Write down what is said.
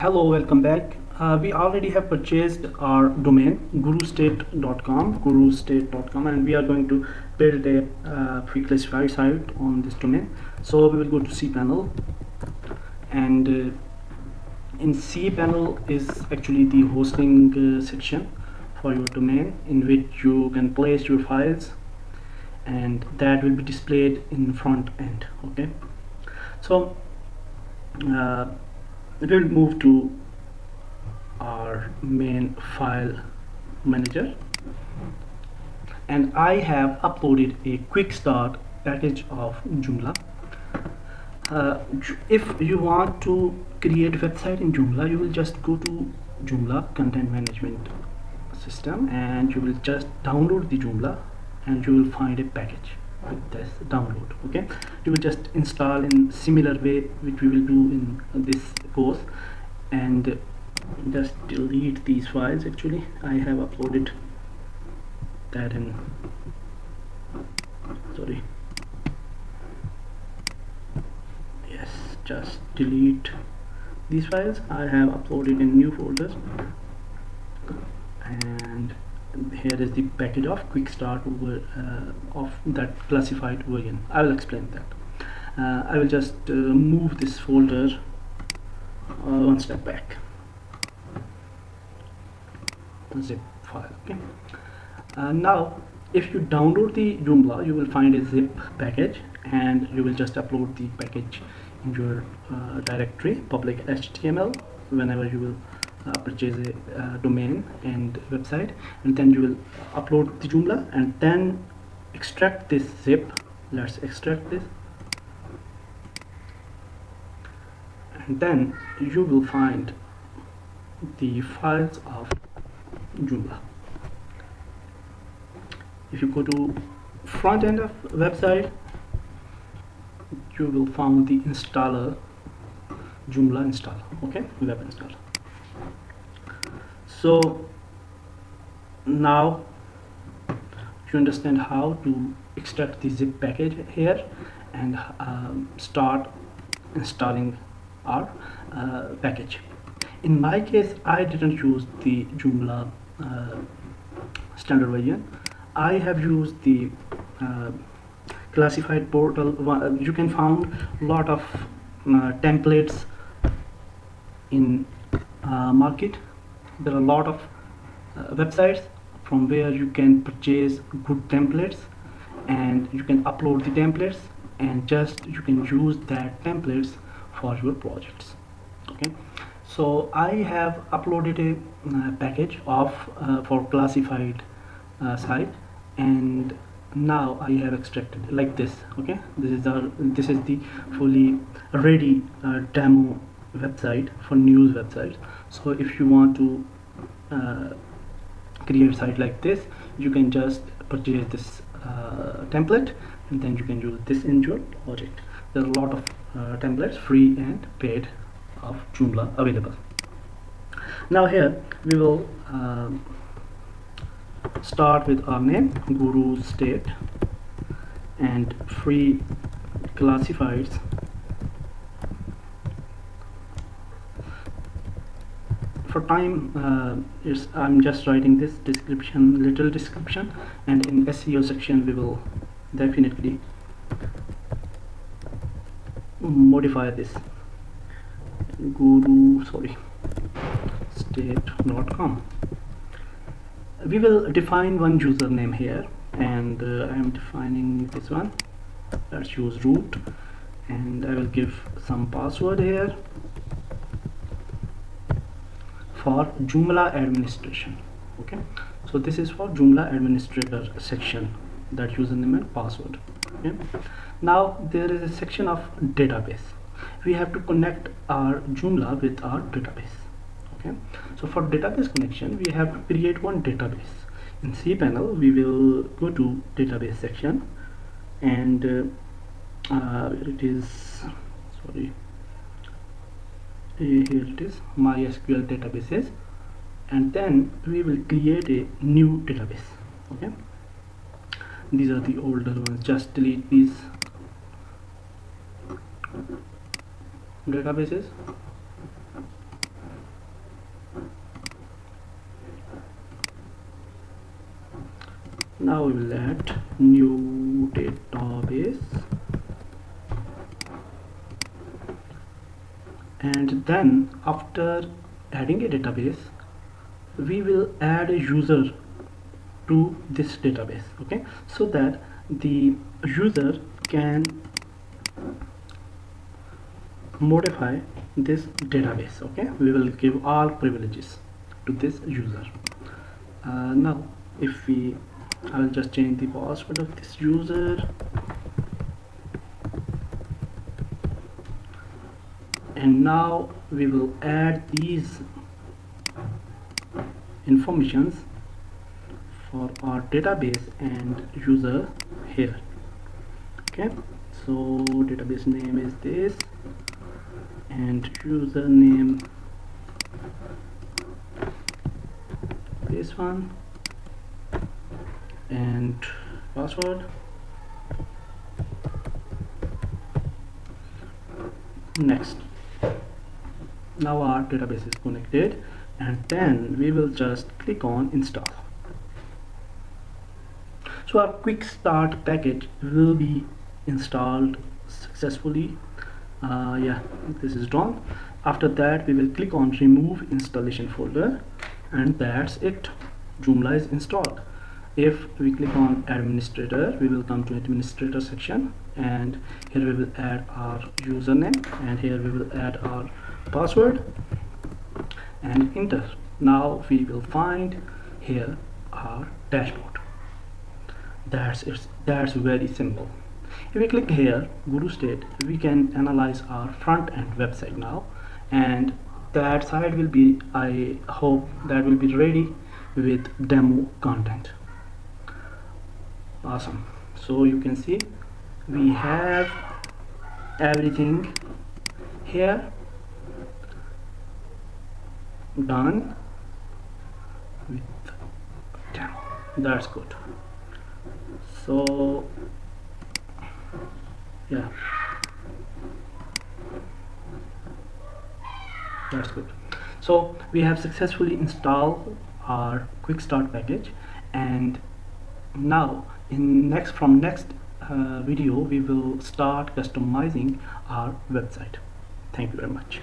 Hello, welcome back. We already have purchased our domain gurustate.com, and we are going to build a pre-classified site on this domain. So we will go to cPanel, and in cPanel is actually the hosting section for your domain, in which you can place your files, and that will be displayed in front end. Okay, so we will move to our main file manager, and I have uploaded a quick start package of Joomla. If you want to create a website in Joomla, you will just go to Joomla content management system, and you will just download the Joomla, and you will find a package with this download. Okay, you will just install in similar way which we will do in this course, and just delete these files. Actually, I have uploaded that in, sorry, yes, just delete these files. I have uploaded in new folders, and here is the package of quick start of that classified version. I will explain that. I will just move this folder one step back, zip file. Okay, now if you download the Joomla, you will find a zip package, and you will just upload the package in your directory public HTML whenever you will purchase a domain and website, and then you will upload the Joomla and then extract this zip. Let's extract this, and then you will find the files of Joomla. If you go to front end of website, you will find the installer, Joomla installer. Okay, web installer. So now you understand how to extract the zip package here and start installing our package. In my case, I didn't use the Joomla standard version. I have used the classified portal. You can find a lot of templates in market. There are a lot of websites from where you can purchase good templates, and you can upload the templates, and just you can use that templates for your projects. Okay, so I have uploaded a package of for classified site, and now I have extracted like this. Okay, this is the fully ready demo website for news websites. So if you want to create a site like this, you can just purchase this template, and then you can use this in your project. There are a lot of templates, free and paid, of Joomla available. Now here we will start with our name, Guru State, and free classifieds. For time, I'm just writing this description, little description, and in SEO section we will definitely modify this. State.com. We will define one username here, and I am defining this one. Let's use root, and I will give some password here for Joomla administration. Okay, so this is for Joomla administrator section, that username and password. Okay, now there is a section of database. We have to connect our Joomla with our database. Okay, so for database connection, we have to create one database. In cPanel, we will go to database section, and it is, sorry, here it is, MySQL databases, and then we will create a new database. Okay, these are the older ones. Just delete these databases. now we will add new database, and then after adding a database we will add a user to this database, okay, so that the user can modify this database. Okay, we will give all privileges to this user. Now if we, I will just change the password of this user, and now we will add these informations for our database and user here. Okay, so database name is this, and username this one, and password. Next, now our database is connected, and then we will just click on install. So our quick start package will be installed successfully. Yeah, this is done. After that we will click on remove installation folder, and that's it. Joomla is installed. If we click on administrator, we will come to administrator section, and here we will add our username, and here we will add our password, and enter. Now we will find here our dashboard. That's it. That's very simple. If we click here guru state, we can analyze our front end website now, and that site will be, I hope that will be ready with demo content. Awesome. So you can see we have everything here done with demo. That's good. So yeah, that's good. So we have successfully installed our quick start package, and now from next video we will start customizing our website. Thank you very much.